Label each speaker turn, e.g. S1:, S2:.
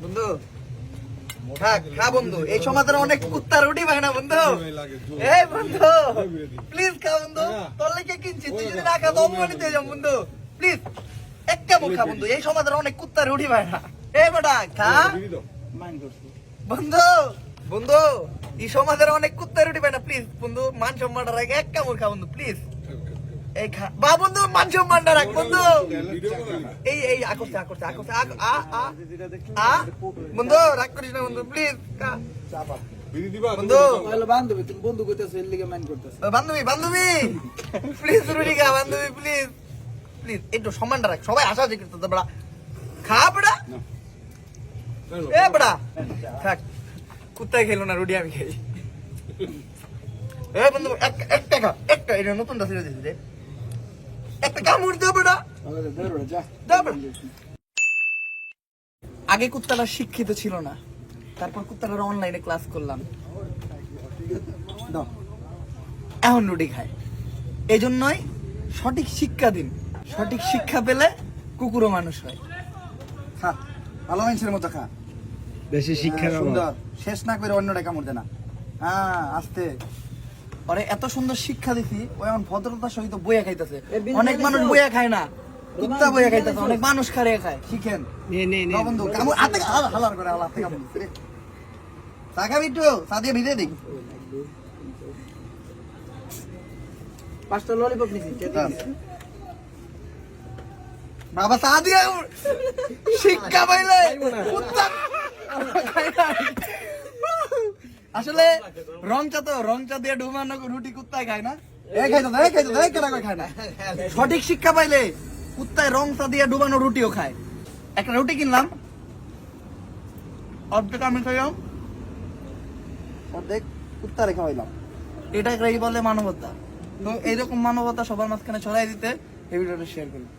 S1: বন্ধু খা বন্ধু, এই সমাজের অনেক কুত্তা রুটি পায় না বন্ধু। এই বন্ধু প্লিজ খা বন্ধু, তোর লেগে কিনছি, তুই যদি না খা তো অপমানিত হয়ে যাও বন্ধু। প্লিজ একটা মুখ খা বন্ধু, এই সমাজের অনেক কুত্তা রুটি পায় না। এই বেটা খা বন্ধু। বন্ধু এই সমাজের অনেক কুত্তা রুটি পায় না, প্লিজ বন্ধু মান সম্মানটা রাখ, এক কামড় খা বন্ধু প্লিজ। এই খা বা বন্ধু, মান সম্মানটা রাখ বন্ধু। এই আকর্ষে আকর্ষে আকর্ষে বন্ধু, রাগ করিস না বন্ধু প্লিজ। বন্ধু
S2: বান্ধবী, তুমি বন্ধু করতেছো, এর লিগে মাইন্ড করতেছো।
S1: বান্ধবী বান্ধবী প্লিজ রুটি খা বান্ধবী, প্লিজ প্লিজ একটু সম্মানটা রাখ, সবাই আসা যে করতে বড়া। খা বড়া, এ বড়া থাক, কুত্তায় খেলো না রুটি, আমি খাই। এ বন্ধু একটা খা, একটা, এটা নতুনটা ছেড়ে দিয়েছি রে, একটা কামড় দে বড়া। আগে কুত্তাটা শিক্ষিত ছিল না, তারপর কুত্তাটার অনলাইনে ক্লাস করলাম, এখন রুটি খায়। এই জন্যই সঠিক শিক্ষা দিন, সঠিক শিক্ষা পেলে কুকুরও মানুষ হয়। খা ভালো মানুষের মতো খা,
S2: বেশি শিক্ষা
S1: সুন্দর, শেষ না করে অন্যটা কামড় দে না। হ্যাঁ আস্তে, ওরে এত সুন্দর শিক্ষা দিছি, ও এখন ভদ্রতার সহিত বইয়া খাইতেছে। অনেক মানুষ বইয়া খায় না, কুত্তা বইয়া খাইতেছে, অনেক মানুষ খারিয়া খায়। শিখেন বন্ধু, কামড় হাতে হালার করে হাতে কামড় টাকা বিটু সাদিয়ে ভিজে দিই।
S2: 5টা ললিপপ নিছি,
S1: বাবা সাদিয়া শিক্ষা পাইলে কুত্তা আসলে রংচা দিয়ে ডুবানো রুটি কুত্তায় খায় না, খায় না। সঠিক শিক্ষা পাইলে কুত্তায় রংচা দিয়ে ডুবানো রুটিও খায়। একটা রুটি কিনলাম, অর্ধেক আমি খাইলাম, অর্ধেক কুত্তা রেখে হইলাম। এটাই বলে মানবতা। তো এইরকম মানবতা সবার মাঝখানে ছড়াই দিতে এই ভিডিওটা শেয়ার করুন।